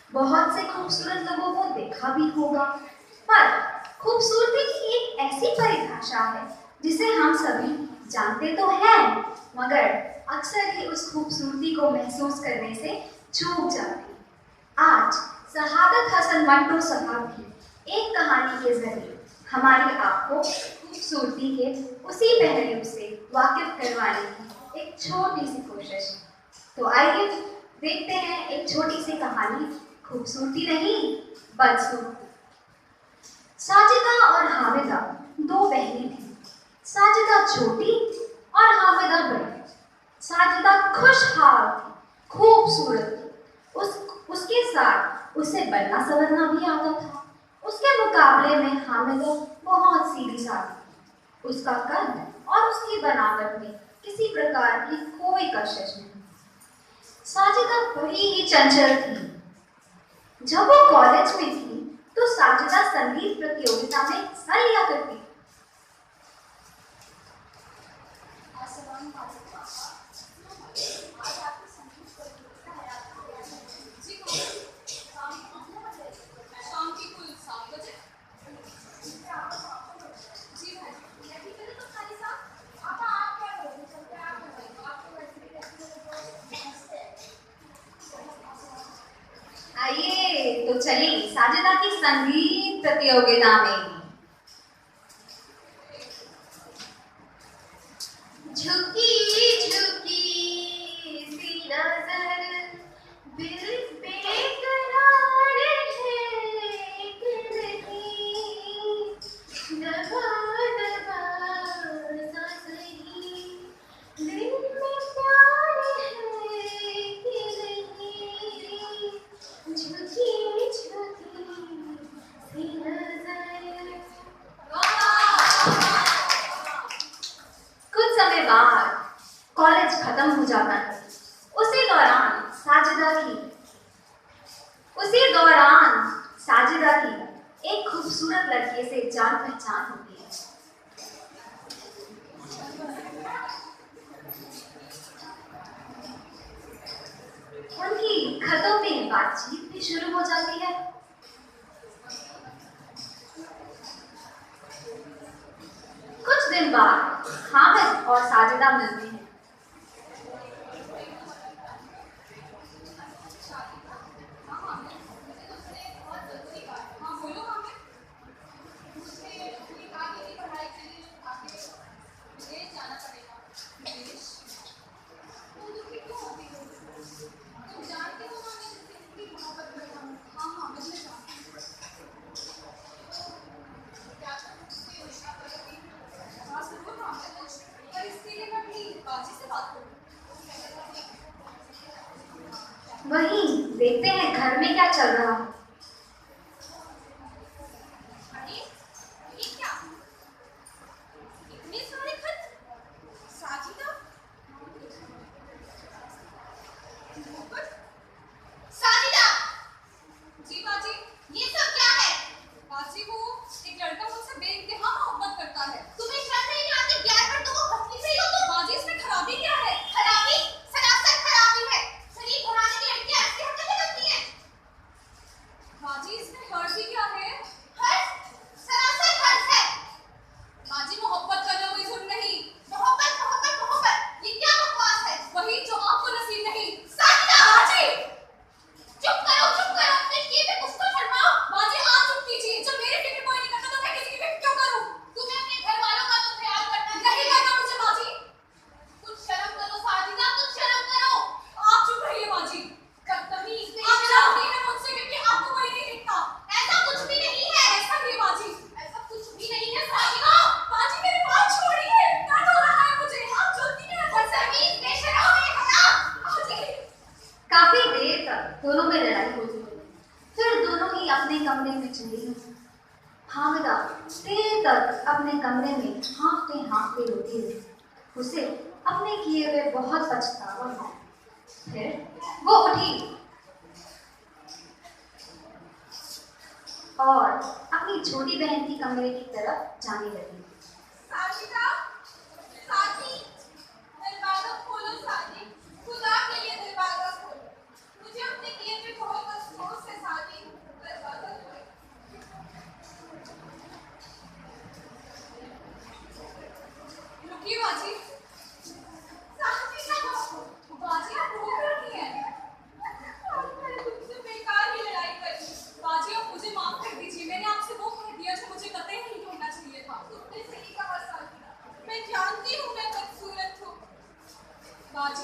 बहुत से खूबसूरत लोगों को देखा भी होगा, पर खूबसूरती की एक ऐसी परिभाषा है जिसे हम सभी जानते तो हैं, मगर अक्सर ही उस खूबसूरती को महसूस करने से चूक जाते हैं। आज शहादत हसन मंटो साहब की एक कहानी के जरिए हमारी आपको खूबसूरती के उसी पहलू से वाकिफ करवाने की एक छोटी सी कोशिश है। तो आइए देखते हैं एक छोटी सी कहानी, खूबसूरती नहीं बदसूरती। साजिदा और हामिदा दो बहनें थीं। साजिदा छोटी और हामिदा बड़ी। साजिदा खुशहाल थी, खूबसूरत थी। उसके साथ उसे बनना संवरना भी आता था। उसके मुकाबले में हामिदा बहुत सीधी सादी थी। उसका कद और उसकी बनावट में किसी प्रकार की कोई कशिश नहीं। साजिदा बड़ी ही चंचल थी। जब वो कॉलेज में थी तो साजिदा संगीत प्रतियोगिता में हिस्सा लिया करती थी। आइए तो चलिए साजिदा की संगीत प्रतियोगिता में। झुकी झुकी सी नजर दिल बेकरार है कि नहीं, दबा दबा सा सही दिल में प्यार है कि नहीं, झुकी झुकी सी नजर। कुछ समय बाद कॉलेज खत्म हो जाता है। उसी दौरान साजिदा की एक खूबसूरत लड़के से जान पहचान होती है। उनकी खतों में बातचीत भी शुरू हो जाती है। कुछ दिन बाद हामिद और साजिदा मिलते हैं। वहीं देखते हैं घर में क्या चल रहा है। काफी देर तक दोनों में लड़ाई होती रही। फिर दोनों ही अपने कमरे में चली गई। हामिदा देर तक अपने कमरे में हाँफते हाँफते रोती रही। उसे अपने किए हुए बहुत पछतावा हुआ। फिर वो उठी और अपनी छोटी बहन की कमरे की तरफ जाने लगी। साजिदा, साथी, दरवाजा खोलो साथी, खुदा के लिए दरवाजा खोलो। मुझे अपने किए हुए बहुत अफसोस है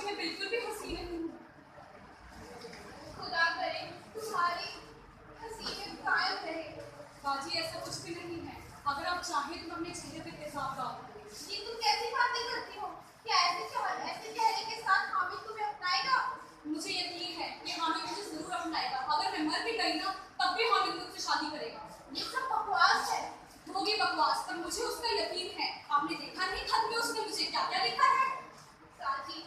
बाजी मैं बिल्कुल भी हंसी नहीं हूँ। खुदा करे तुम्हारी हंसी में कायम रहे। बाजी ऐसा कुछ भी नहीं है, अगर आप चाहें तो अपने चेहरे पे तेजाब डाल दूँ। ये तुम कैसी बातें करती हो? क्या ऐसे चेहरे के साथ हामिद तुम्हें अपनाएगा? मुझे यकीन है कि हामिद मुझे जरूर अपनाएगा। अगर मैं मर भी गई ना तब भी हामिद मुझसे शादी करेगा। ये सब बकवास है। होगी बकवास, पर मुझे उसका यकीन है। आपने देखा नहीं खत में उसने मुझे क्या क्या लिखा है? साजी,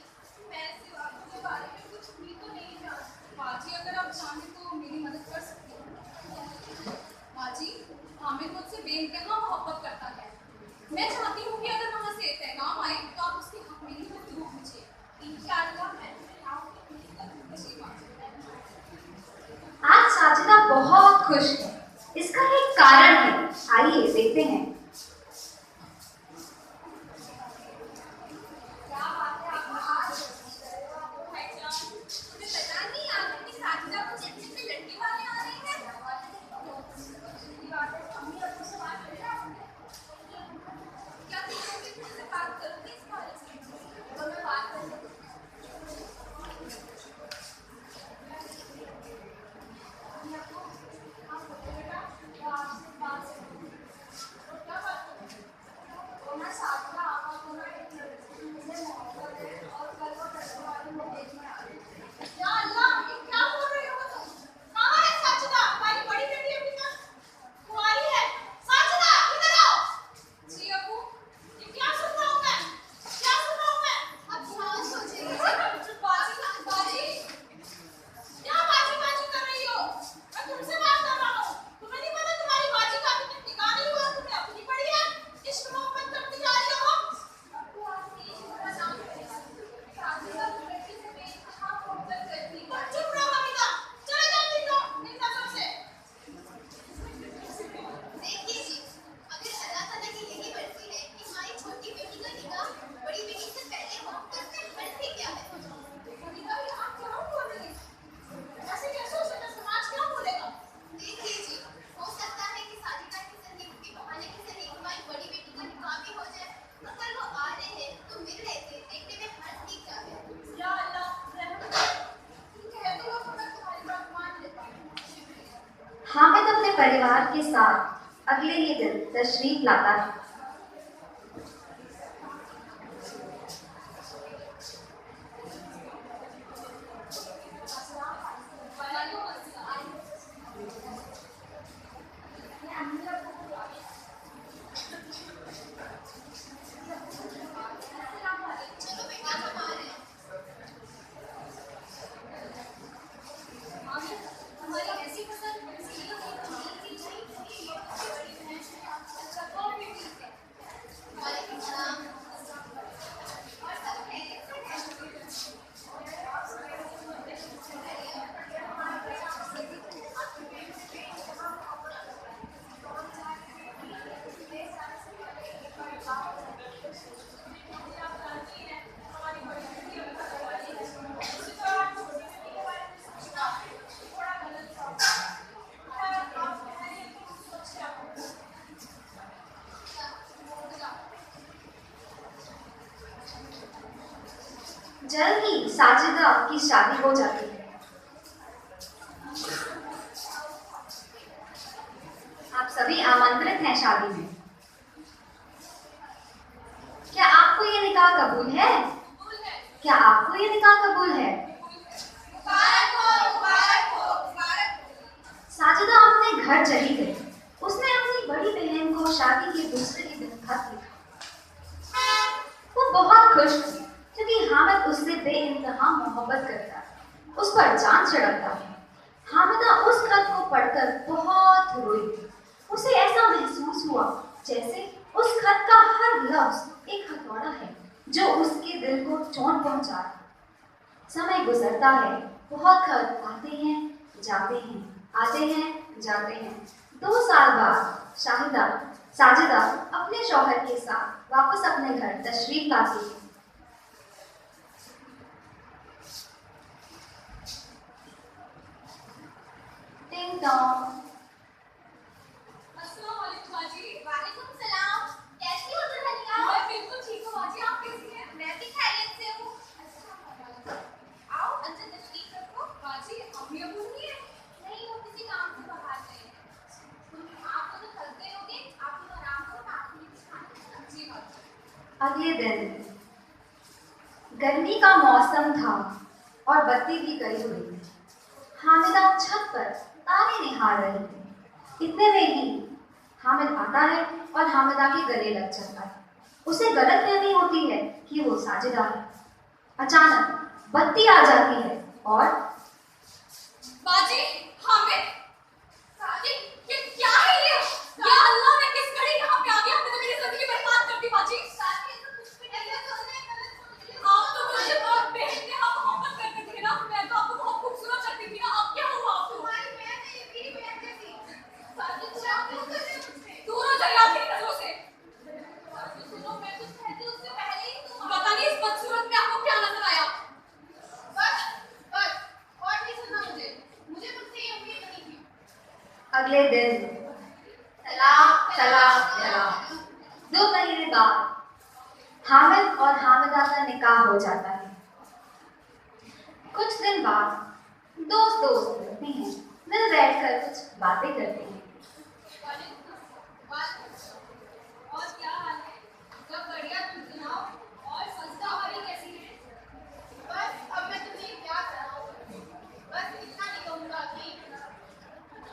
मैं सिवाजी के बारे में कुछ भी तो नहीं जानती। बाजी अगर आप चाहें तो मेरी मदद कर सकती हैं। बाजी, हामिद मुझसे बेइंतहा मोहब्बत करता है। मैं चाहती हूँ कि अगर वहाँ से पैगाम आए तो आप उसके हक में ही गुफ्तगू कीजिए। इंशाअल्लाह मैं आज साजिदा बहुत खुश है। इसका एक कारण है, आइए देखते हैं। क्या बात है आप आज भाईजान, मुझे पता नहीं आज अपनी साजिदा को चिट्ठी पे लड़की वाले आ रहे हैं। ये बात है, अम्मी अब्बू से बात करें आपने? क्या तुम लोग मुझसे बात करोगे इस बारे में? तो मैं बात करूँ। हामिद अपने परिवार के साथ अगले ही दिन तशरीफ लाता है। जल्द ही साजिदा की शादी हो जाती है। आप सभी आमंत्रित हैं शादी में। क्या आपको ये निकाह कबूल है? क्या आपको ये निकाह कबूल है? साजिदा अपने घर चली गई। उसने अपनी बड़ी बहन को शादी के दूसरे ही दिन खत लिखा। वो बहुत खुश थी क्योंकि हामिद उससे बेइंतहा मोहब्बत करता है, उस पर जान चढ़ता है। हामिदा उस खत को पढ़कर बहुत रोई। उसे ऐसा महसूस हुआ जैसे उस खत का हर लफ्ज एक हथौड़ा है जो उसके दिल को चोट पहुंचा रहा है। समय गुजरता है, बहुत खत आते हैं जाते हैं, आते हैं जाते हैं। 2 साल बाद साजिदा अपने शौहर के साथ वापस अपने घर तशरीफ लाती है। टिंग टोंग। अस्सलाम वालेकुम बाजी। वालेकुम सलाम। कैसी हो दुल्हनिया? मैं बिल्कुल ठीक हूँ बाजी, आप कैसी हैं? मैं भी खैरियत से हूँ। अगले दिन गर्मी का मौसम था और बत्ती भी गई हुई थी। हामिदा छत पर तारे निहार रही थी। इतने में ही हामिद आता है और हामिदा के गले लग जाता है। उसे गलतफहमी होती है कि वो साजिदा है। अचानक बत्ती आ जाती है और बाजी, हामिद, साजिद, ये क्या है ये? या अल्लाह, मैं किस घड़ी यहाँ पे आ गया? मैं तो मेरी जिंदगी बर्बाद कर दी बाजी। साजिद, तो कुछ भी नहीं है, तुमने गलत समझ लिया। आप तो मुझसे बहुत बेइंतहा मोहब्बत करते थे ना। मैं तो आपको बहुत खूबसूरत लगती थी ना। आप क्या हुआ आपको? तुम्हारी बहन है, ये मेरी बहन जैसी। साजिद, तुम आप क्यों कर रहे हो मुझसे? दूर हो जाइए आप मेरी नजरों से। साजिद, सुनो, मैं कुछ कहती उससे पहले ही तुम पता नहीं इस बदसूरत में आपको क्या नजर आया। बस, बस, और नहीं सुनना मुझे। मुझे तुमसे ये उम्मीद नहीं थी। अगले दिन तलाक तलाक तलाक 2 महीने बाद हामिद और हामिदा का निकाह हो जाता है। कुछ दिन बाद दोस्त दोस्त मिलते हैं, मिल बैठकर कुछ बातें करते हैं। और क्या हाल है? सब बढ़िया, तुम सुनाओ। और सजदा हमारी कैसी है? बस अब मैं तुम्हें क्या कराऊं? बस इतना नहीं कहूंगा कि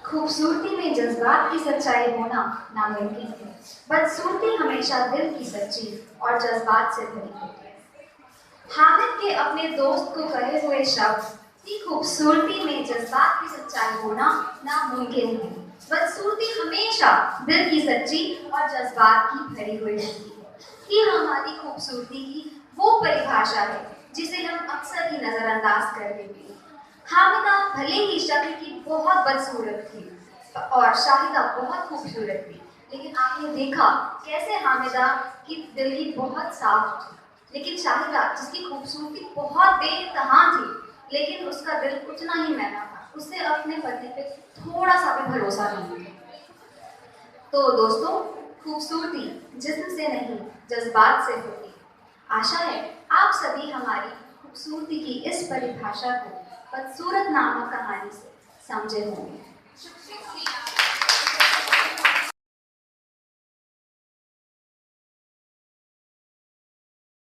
खूबसूरती में जज्बात की सच्चाई होना नामुमकिन है। बदसूरती हमेशा दिल की सच्ची और जज्बात से भरी होती है। हामिद के अपने दोस्त को कहे हुए शब्द कि खूबसूरती में जज्बात की सच्चाई होना नामुमकिन है। बदसूरती हमेशा दिल की सच्ची और जज्बात की भरी हुई होती है। ये हमारी खूबसूरती की वो परिभाषा है जिसे हम अक्सर ही नजरअंदाज कर देते हैं। हामिदा भले ही शक्ल की बहुत बदसूरत थी और शाहिदा बहुत खूबसूरत थी, लेकिन आपने देखा कैसे हामिदा की दिल की बहुत साफ थी, लेकिन शाहिदा जिसकी खूबसूरती बहुत बेइंतहा थी, लेकिन उसका दिल उतना ही मैला था। उसे अपने पति पे थोड़ा सा भी भरोसा नहीं था। तो दोस्तों, खूबसूरती जिस्म से नहीं जज्बात से होती है। आशा है आप सभी हमारी खूबसूरती की इस परिभाषा को बदसूरत नामक कहानी से समझे होंगे। शुक्रिया।